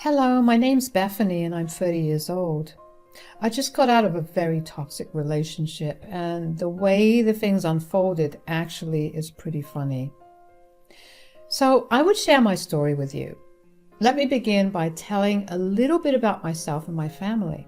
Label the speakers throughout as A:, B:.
A: Hello, my name's Bethany and I'm 30 years old. I just got out of a very toxic relationship, and the way the things unfolded actually is pretty funny. So I would share my story with you. Let me begin by telling a little bit about myself and my family.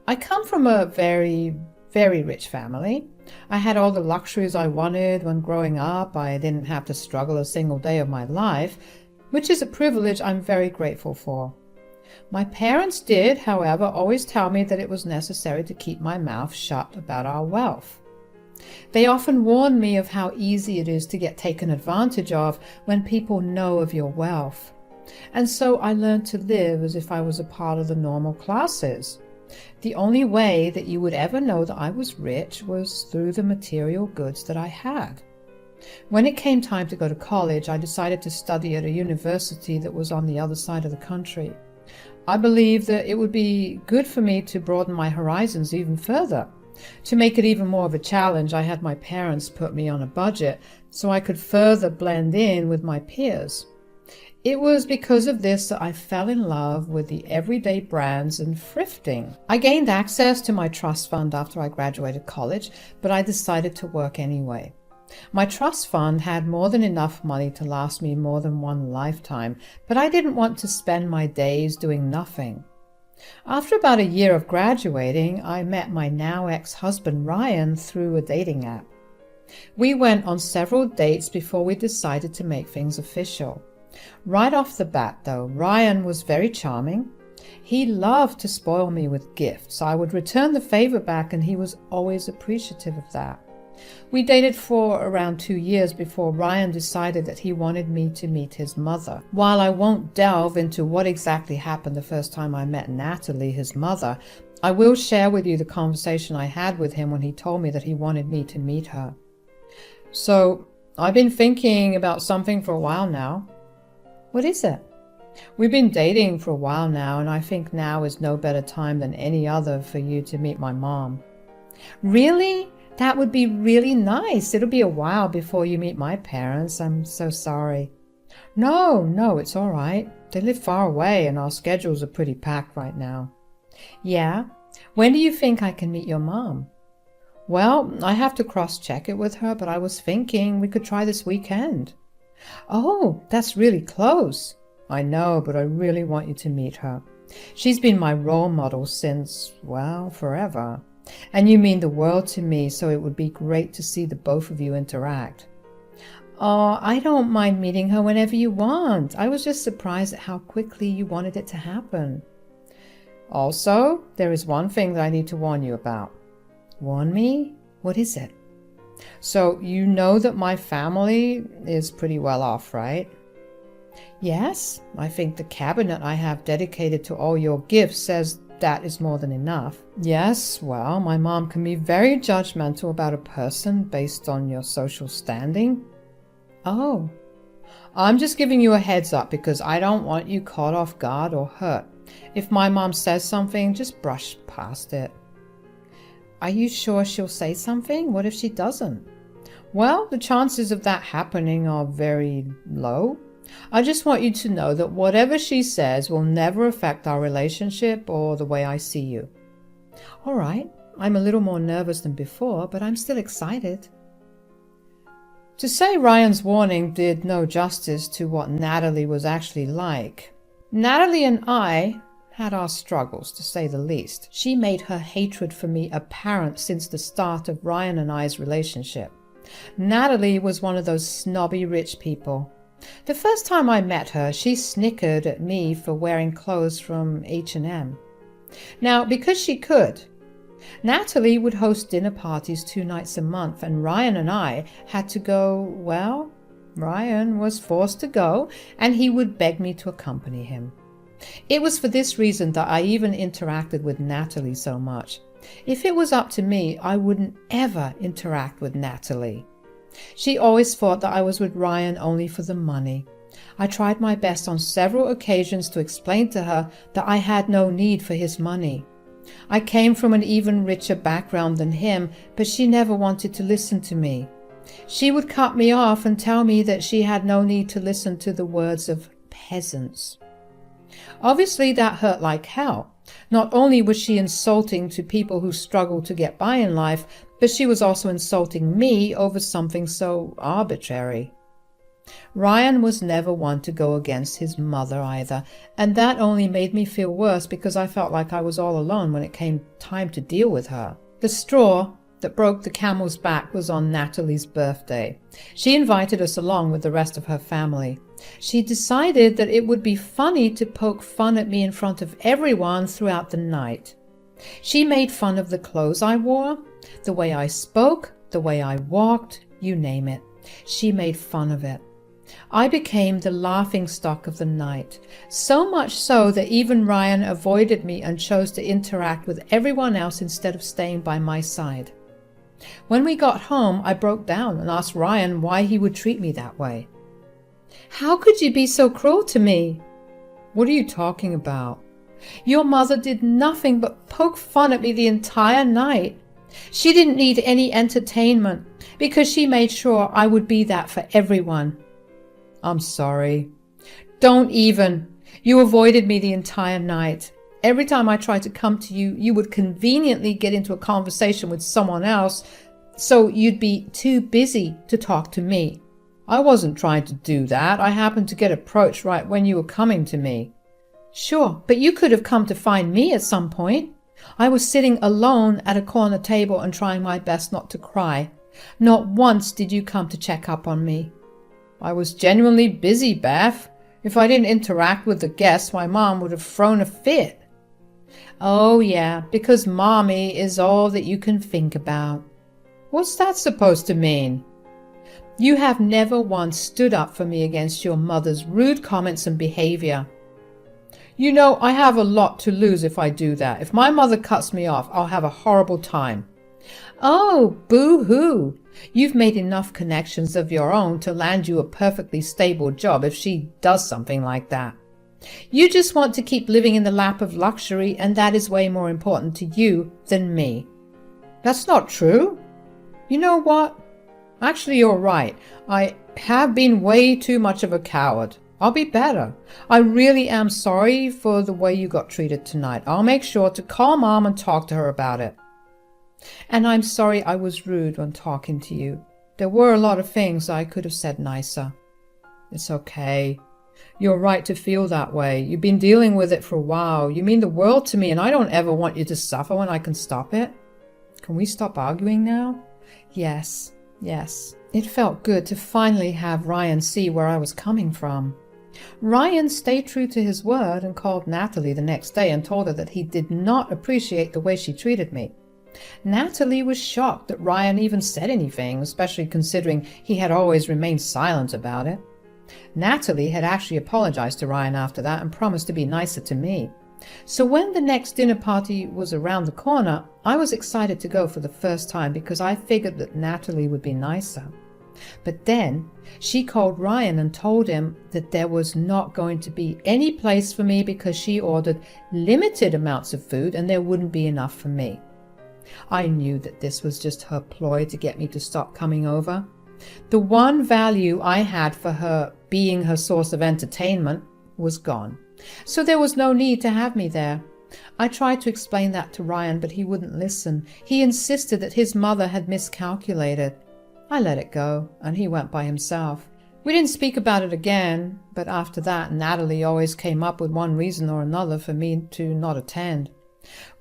A: I come from a very, very rich family. I had all the luxuries I wanted when growing up. I didn't have to struggle a single day of my life, which is a privilege I'm very grateful for. My parents did, however, always tell me that it was necessary to keep my mouth shut about our wealth. They often warned me of how easy it is to get taken advantage of when people know of your wealth. And so I learned to live as if I was a part of the normal classes. The only way that you would ever know that I was rich was through the material goods that I had. When it came time to go to college, I decided to study at a university that was on the other side of the country. I believed that it would be good for me to broaden my horizons even further. To make it even more of a challenge, I had my parents put me on a budget so I could further blend in with my peers. It was because of this that I fell in love with the everyday brands and thrifting. I gained access to my trust fund after I graduated college, but I decided to work anyway. My trust fund had more than enough money to last me more than one lifetime, but I didn't want to spend my days doing nothing. After about a year of graduating, I met my now ex-husband Ryan through a dating app. We went on several dates before we decided to make things official. Right off the bat, though, Ryan was very charming. He loved to spoil me with gifts. I would return the favor back, and he was always appreciative of that. We dated for around 2 years before Ryan decided that he wanted me to meet his mother. While I won't delve into what exactly happened the first time I met Natalie, his mother, I will share with you the conversation I had with him when he told me that he wanted me to meet her. So, I've been thinking about something for a while now. What is it? We've been dating for a while now, and I think now is no better time than any other for you to meet my mom. Really? That would be really nice. It'll be a while before you meet my parents. I'm so sorry. No, it's all right. They live far away and our schedules are pretty packed right now. Yeah? When do you think I can meet your mom? Well, I have to cross-check it with her, but I was thinking we could try this weekend. Oh, that's really close. I know, but I really want you to meet her. She's been my role model since, well, forever. And you mean the world to me, so it would be great to see the both of you interact. Oh, I don't mind meeting her whenever you want. I was just surprised at how quickly you wanted it to happen. Also, there is one thing that I need to warn you about. Warn me? What is it? So, you know that my family is pretty well off, right? Yes, I think the cabinet I have dedicated to all your gifts says that is more than enough. Yes, well, my mom can be very judgmental about a person based on your social standing. Oh, I'm just giving you a heads up because I don't want you caught off guard or hurt. If my mom says something, just brush past it. Are you sure she'll say something? What if she doesn't? Well, the chances of that happening are very low. I just want you to know that whatever she says will never affect our relationship or the way I see you. All right, I'm a little more nervous than before, but I'm still excited. To say Ryan's warning did no justice to what Natalie was actually like. Natalie and I had our struggles, to say the least. She made her hatred for me apparent since the start of Ryan and I's relationship. Natalie was one of those snobby rich people. The first time I met her, she snickered at me for wearing clothes from H&M. Now, because she could, Natalie would host dinner parties 2 nights a month, and Ryan and I had to go. Well, Ryan was forced to go, and he would beg me to accompany him. It was for this reason that I even interacted with Natalie so much. If it was up to me, I wouldn't ever interact with Natalie. She always thought that I was with Ryan only for the money. I tried my best on several occasions to explain to her that I had no need for his money. I came from an even richer background than him, but she never wanted to listen to me. She would cut me off and tell me that she had no need to listen to the words of peasants. Obviously, that hurt like hell. Not only was she insulting to people who struggle to get by in life, but she was also insulting me over something so arbitrary. Ryan was never one to go against his mother either, and that only made me feel worse because I felt like I was all alone when it came time to deal with her. The straw that broke the camel's back was on Natalie's birthday. She invited us along with the rest of her family. She decided that it would be funny to poke fun at me in front of everyone throughout the night. She made fun of the clothes I wore, the way I spoke, the way I walked, you name it. She made fun of it. I became the laughingstock of the night, so much so that even Ryan avoided me and chose to interact with everyone else instead of staying by my side. When we got home, I broke down and asked Ryan why he would treat me that way. "How could you be so cruel to me?" "What are you talking about?" "Your mother did nothing but poke fun at me the entire night. She didn't need any entertainment because she made sure I would be that for everyone." "I'm sorry." "Don't even. You avoided me the entire night. Every time I tried to come to you, you would conveniently get into a conversation with someone else, so you'd be too busy to talk to me." "I wasn't trying to do that. I happened to get approached right when you were coming to me." "Sure, but you could have come to find me at some point. I was sitting alone at a corner table and trying my best not to cry. Not once did you come to check up on me." "I was genuinely busy, Beth. If I didn't interact with the guests, my mom would have thrown a fit." "Oh yeah, because mommy is all that you can think about." "What's that supposed to mean?" "You have never once stood up for me against your mother's rude comments and behavior." "You know, I have a lot to lose if I do that. If my mother cuts me off, I'll have a horrible time." "Oh, boo-hoo. You've made enough connections of your own to land you a perfectly stable job if she does something like that. You just want to keep living in the lap of luxury, and that is way more important to you than me." "That's not true." "You know what? Actually, you're right. I have been way too much of a coward. I'll be better. I really am sorry for the way you got treated tonight. I'll make sure to call Mom and talk to her about it." "And I'm sorry I was rude when talking to you. There were a lot of things I could have said nicer." "It's okay. You're right to feel that way. You've been dealing with it for a while. You mean the world to me, and I don't ever want you to suffer when I can stop it. Can we stop arguing now?" Yes. It felt good to finally have Ryan see where I was coming from. Ryan stayed true to his word and called Natalie the next day and told her that he did not appreciate the way she treated me. Natalie was shocked that Ryan even said anything, especially considering he had always remained silent about it. Natalie had actually apologized to Ryan after that and promised to be nicer to me. So when the next dinner party was around the corner, I was excited to go for the first time because I figured that Natalie would be nicer. But then she called Ryan and told him that there was not going to be any place for me because she ordered limited amounts of food and there wouldn't be enough for me. I knew that this was just her ploy to get me to stop coming over. The one value I had for her being her source of entertainment was gone, so there was no need to have me there. I tried to explain that to Ryan, but he wouldn't listen. He insisted that his mother had miscalculated. I let it go, and he went by himself. We didn't speak about it again, but after that, Natalie always came up with one reason or another for me to not attend.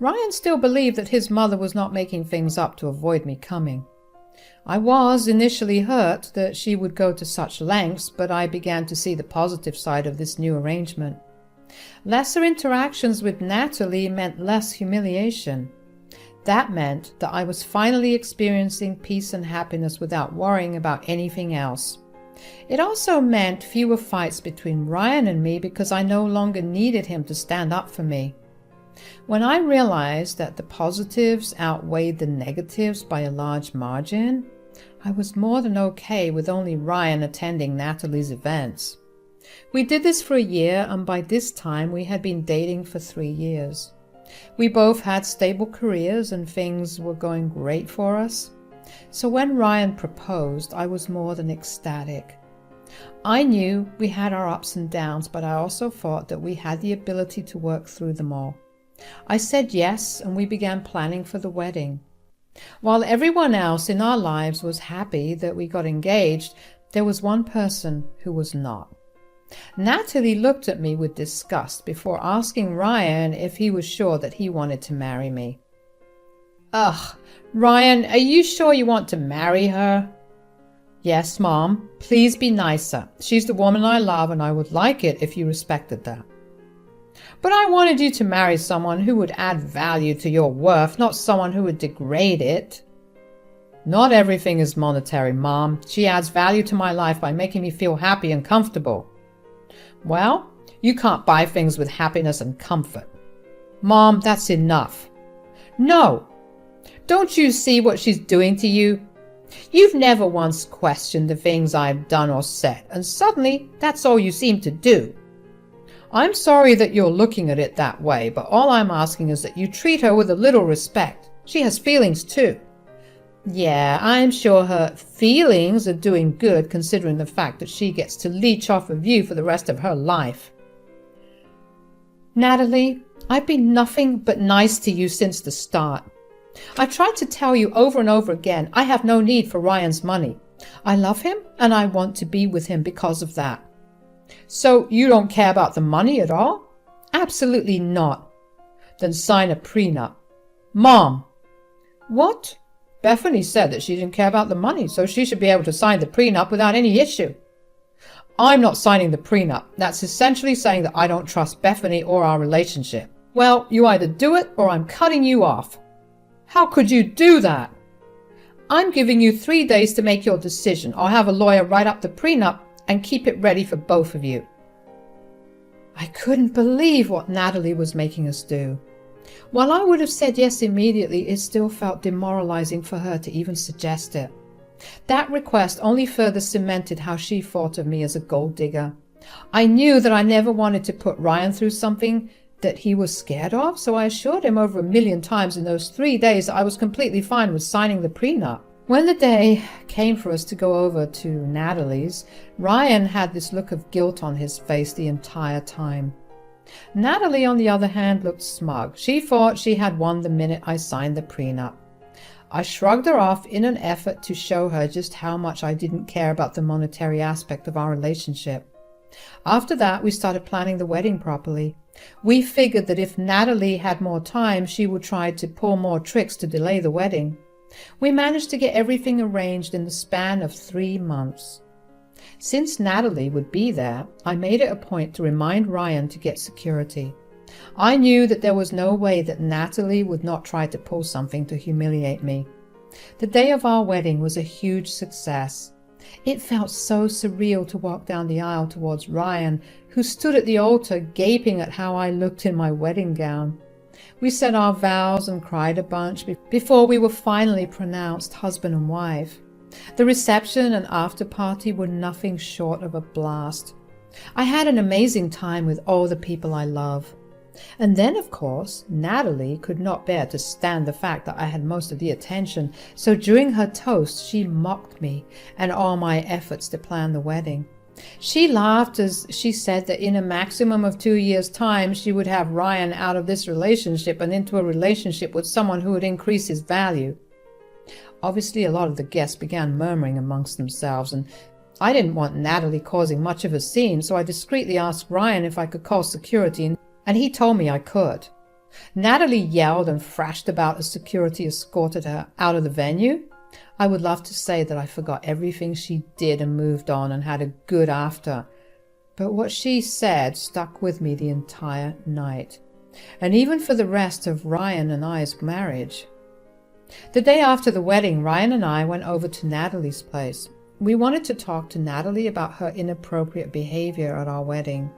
A: Ryan still believed that his mother was not making things up to avoid me coming. I was initially hurt that she would go to such lengths, but I began to see the positive side of this new arrangement. Lesser interactions with Natalie meant less humiliation. That meant that I was finally experiencing peace and happiness without worrying about anything else. It also meant fewer fights between Ryan and me because I no longer needed him to stand up for me. When I realized that the positives outweighed the negatives by a large margin, I was more than okay with only Ryan attending Natalie's events. We did this for a year, and by this time we had been dating for 3 years. We both had stable careers and things were going great for us. So when Ryan proposed, I was more than ecstatic. I knew we had our ups and downs, but I also thought that we had the ability to work through them all. I said yes, and we began planning for the wedding. While everyone else in our lives was happy that we got engaged, there was one person who was not. Natalie looked at me with disgust before asking Ryan if he was sure that he wanted to marry me. Ugh, Ryan, are you sure you want to marry her? Yes, Mom. Please be nicer. She's the woman I love, and I would like it if you respected that. But I wanted you to marry someone who would add value to your worth, not someone who would degrade it. Not everything is monetary, Mom. She adds value to my life by making me feel happy and comfortable. Well, you can't buy things with happiness and comfort. Mom, that's enough. No. Don't you see what she's doing to you? You've never once questioned the things I've done or said, and suddenly that's all you seem to do. I'm sorry that you're looking at it that way, but all I'm asking is that you treat her with a little respect. She has feelings too. Yeah, I'm sure her feelings are doing good considering the fact that she gets to leech off of you for the rest of her life. Natalie, I've been nothing but nice to you since the start. I tried to tell you over and over again, I have no need for Ryan's money. I love him and I want to be with him because of that. So you don't care about the money at all? Absolutely not. Then sign a prenup. Mom! What? Bethany said that she didn't care about the money, so she should be able to sign the prenup without any issue. I'm not signing the prenup. That's essentially saying that I don't trust Bethany or our relationship. Well, you either do it or I'm cutting you off. How could you do that? I'm giving you 3 days to make your decision. I'll have a lawyer write up the prenup and keep it ready for both of you. I couldn't believe what Natalie was making us do. While I would have said yes immediately, it still felt demoralizing for her to even suggest it. That request only further cemented how she thought of me as a gold digger. I knew that I never wanted to put Ryan through something that he was scared of, so I assured him over 1,000,000 times in those 3 days that I was completely fine with signing the prenup. When the day came for us to go over to Natalie's, Ryan had this look of guilt on his face the entire time. Natalie, on the other hand, looked smug. She thought she had won the minute I signed the prenup. I shrugged her off in an effort to show her just how much I didn't care about the monetary aspect of our relationship. After that, we started planning the wedding properly. We figured that if Natalie had more time, she would try to pull more tricks to delay the wedding. We managed to get everything arranged in the span of 3 months. Since Natalie would be there, I made it a point to remind Ryan to get security. I knew that there was no way that Natalie would not try to pull something to humiliate me. The day of our wedding was a huge success. It felt so surreal to walk down the aisle towards Ryan, who stood at the altar gaping at how I looked in my wedding gown. We said our vows and cried a bunch before we were finally pronounced husband and wife. The reception and after party were nothing short of a blast. I had an amazing time with all the people I love. And then, of course, Natalie could not bear to stand the fact that I had most of the attention, so during her toast she mocked me and all my efforts to plan the wedding. She laughed as she said that in a maximum of 2 years' time she would have Ryan out of this relationship and into a relationship with someone who would increase his value. Obviously, a lot of the guests began murmuring amongst themselves, and I didn't want Natalie causing much of a scene, so I discreetly asked Ryan if I could call security, and he told me I could. Natalie yelled and thrashed about as security escorted her out of the venue. I would love to say that I forgot everything she did and moved on and had a good after, but what she said stuck with me the entire night, and even for the rest of Ryan and I's marriage. The day after the wedding, Ryan and I went over to Natalie's place. We wanted to talk to Natalie about her inappropriate behavior at our wedding.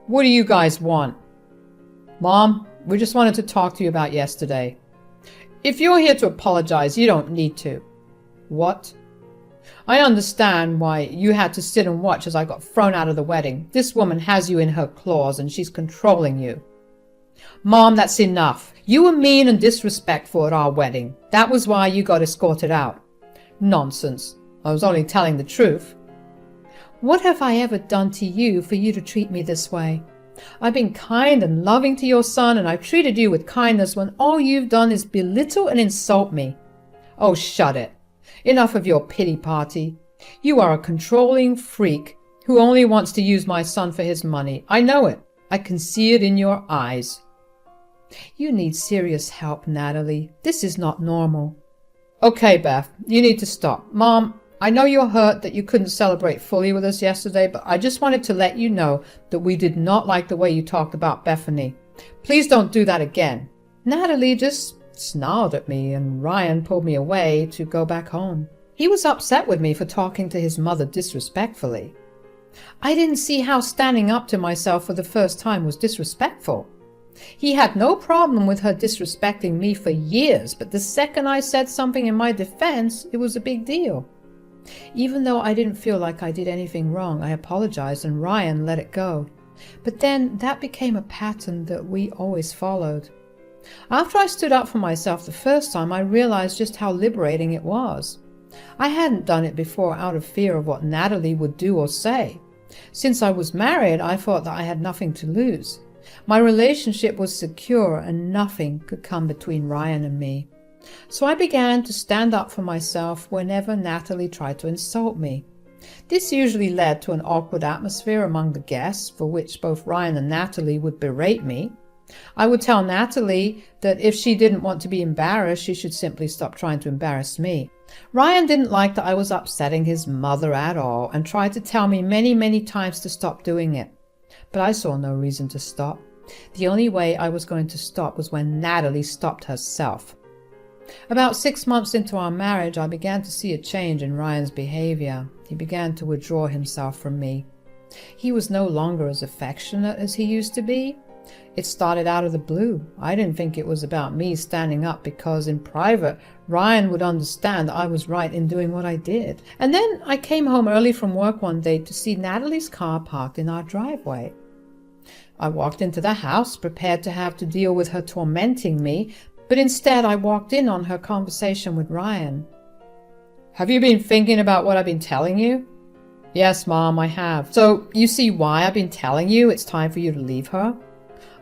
A: What do you guys want? Mom, we just wanted to talk to you about yesterday. If you're here to apologize, you don't need to. What? I understand why you had to sit and watch as I got thrown out of the wedding. This woman has you in her claws and she's controlling you. Mom, that's enough. You were mean and disrespectful at our wedding. That was why you got escorted out. Nonsense. I was only telling the truth. What have I ever done to you for you to treat me this way? I've been kind and loving to your son, and I've treated you with kindness when all you've done is belittle and insult me. Oh, shut it. Enough of your pity party. You are a controlling freak who only wants to use my son for his money. I know it. I can see it in your eyes. You need serious help, Natalie. This is not normal. Okay, Beth, you need to stop. Mom, I know you're hurt that you couldn't celebrate fully with us yesterday, but I just wanted to let you know that we did not like the way you talked about Bethany. Please don't do that again. Natalie just snarled at me, and Ryan pulled me away to go back home. He was upset with me for talking to his mother disrespectfully. I didn't see how standing up to myself for the first time was disrespectful. He had no problem with her disrespecting me for years, but the second I said something in my defense, it was a big deal. Even though I didn't feel like I did anything wrong, I apologized and Ryan let it go. But then that became a pattern that we always followed. After I stood up for myself the first time, I realized just how liberating it was. I hadn't done it before out of fear of what Natalie would do or say. Since I was married, I thought that I had nothing to lose. My relationship was secure and nothing could come between Ryan and me. So I began to stand up for myself whenever Natalie tried to insult me. This usually led to an awkward atmosphere among the guests, for which both Ryan and Natalie would berate me. I would tell Natalie that if she didn't want to be embarrassed, she should simply stop trying to embarrass me. Ryan didn't like that I was upsetting his mother at all and tried to tell me many times to stop doing it. But I saw no reason to stop. The only way I was going to stop was when Natalie stopped herself. About 6 months into our marriage, I began to see a change in Ryan's behavior. He began to withdraw himself from me. He was no longer as affectionate as he used to be. It started out of the blue. I didn't think it was about me standing up because in private, Ryan would understand that I was right in doing what I did. And then I came home early from work one day to see Natalie's car parked in our driveway. I walked into the house prepared to have to deal with her tormenting me, but instead I walked in on her conversation with Ryan. Have you been thinking about what I've been telling you? Yes, Mom, I have. So you see why I've been telling you it's time for you to leave her?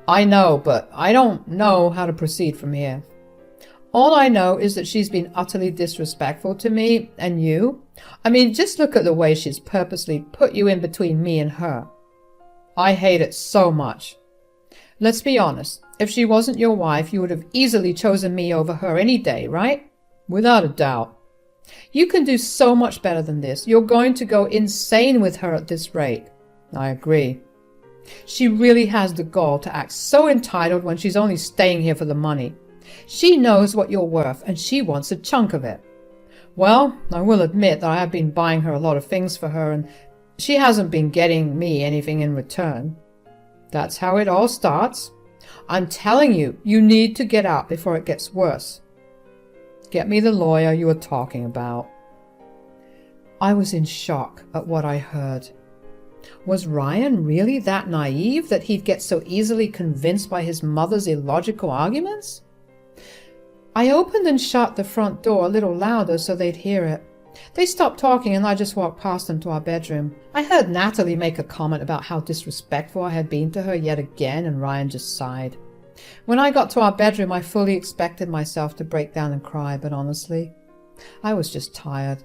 A: I know, but I don't know how to proceed from here. All I know is that she's been utterly disrespectful to me and you. I mean, just look at the way she's purposely put you in between me and her. I hate it so much. Let's be honest. If she wasn't your wife, you would have easily chosen me over her any day, right? Without a doubt. You can do so much better than this. You're going to go insane with her at this rate. I agree. She really has the gall to act so entitled when she's only staying here for the money. She knows what you're worth, and she wants a chunk of it. Well, I will admit that I have been buying her a lot of things for her, and she hasn't been getting me anything in return. That's how it all starts. I'm telling you, you need to get out before it gets worse. Get me the lawyer you were talking about. I was in shock at what I heard. Was Ryan really that naive that he'd get so easily convinced by his mother's illogical arguments? I opened and shut the front door a little louder so they'd hear it. They stopped talking and I just walked past them to our bedroom. I heard Natalie make a comment about how disrespectful I had been to her yet again, and Ryan just sighed. When I got to our bedroom, I fully expected myself to break down and cry, but honestly, I was just tired.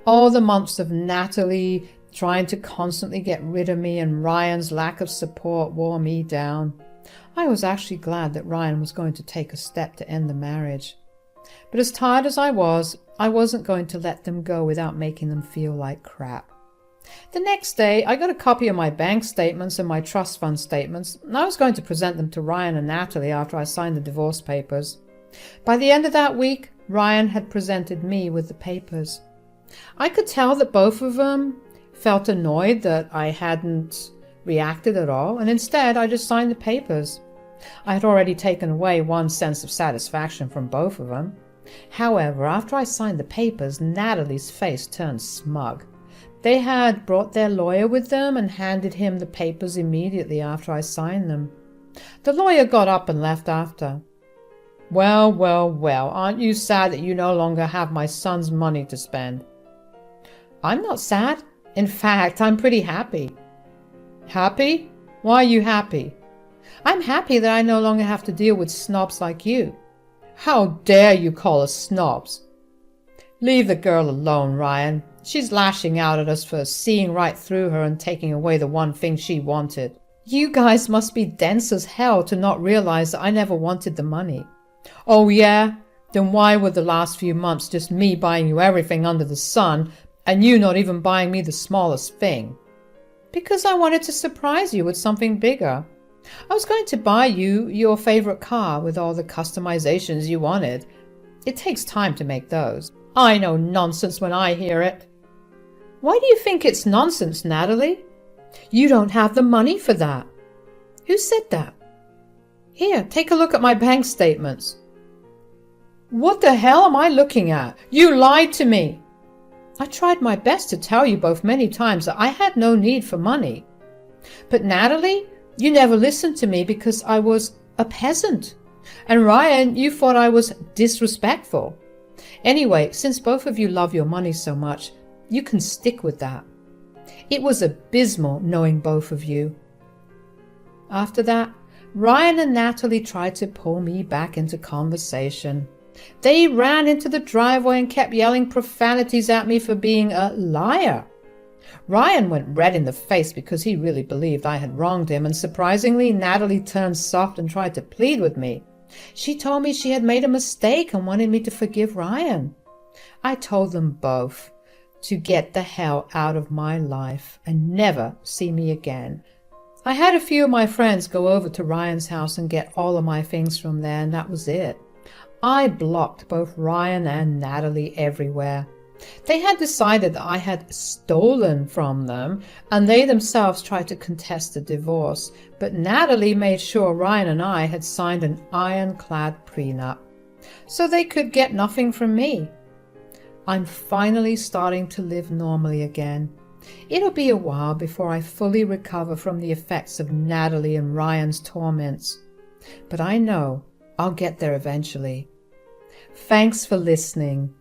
A: All the months of Natalie trying to constantly get rid of me and Ryan's lack of support wore me down. I was actually glad that Ryan was going to take a step to end the marriage. But as tired as I wasn't going to let them go without making them feel like crap. The next day, I got a copy of my bank statements and my trust fund statements, and I was going to present them to Ryan and Natalie after I signed the divorce papers. By the end of that week, Ryan had presented me with the papers. I could tell that both of them felt annoyed that I hadn't reacted at all, and instead I just signed the papers. I had already taken away one sense of satisfaction from both of them. However, after I signed the papers, Natalie's face turned smug. They had brought their lawyer with them and handed him the papers immediately after I signed them. The lawyer got up and left after. Well, aren't you sad that you no longer have my son's money to spend? I'm not sad. In fact, I'm pretty happy. Happy? Why are you happy? I'm happy that I no longer have to deal with snobs like you. How dare you call us snobs? Leave the girl alone, Ryan. She's lashing out at us for seeing right through her and taking away the one thing she wanted. You guys must be dense as hell to not realize that I never wanted the money. Oh yeah? Then why were the last few months just me buying you everything under the sun and you not even buying me the smallest thing? Because I wanted to surprise you with something bigger. I was going to buy you your favorite car with all the customizations you wanted. It takes time to make those. I know nonsense when I hear it. Why do you think it's nonsense, Natalie? You don't have the money for that. Who said that? Here, take a look at my bank statements. What the hell am I looking at? You lied to me. I tried my best to tell you both many times that I had no need for money. But Natalie, you never listened to me because I was a peasant. And Ryan, you thought I was disrespectful. Anyway, since both of you love your money so much, you can stick with that. It was abysmal knowing both of you. After that, Ryan and Natalie tried to pull me back into conversation. They ran into the driveway and kept yelling profanities at me for being a liar. Ryan went red in the face because he really believed I had wronged him, and surprisingly, Natalie turned soft and tried to plead with me. She told me she had made a mistake and wanted me to forgive Ryan. I told them both to get the hell out of my life and never see me again. I had a few of my friends go over to Ryan's house and get all of my things from there, and that was it. I blocked both Ryan and Natalie everywhere. They had decided that I had stolen from them, and they themselves tried to contest the divorce, but Natalie made sure Ryan and I had signed an ironclad prenup, so they could get nothing from me. I'm finally starting to live normally again. It'll be a while before I fully recover from the effects of Natalie and Ryan's torments, but I know I'll get there eventually. Thanks for listening.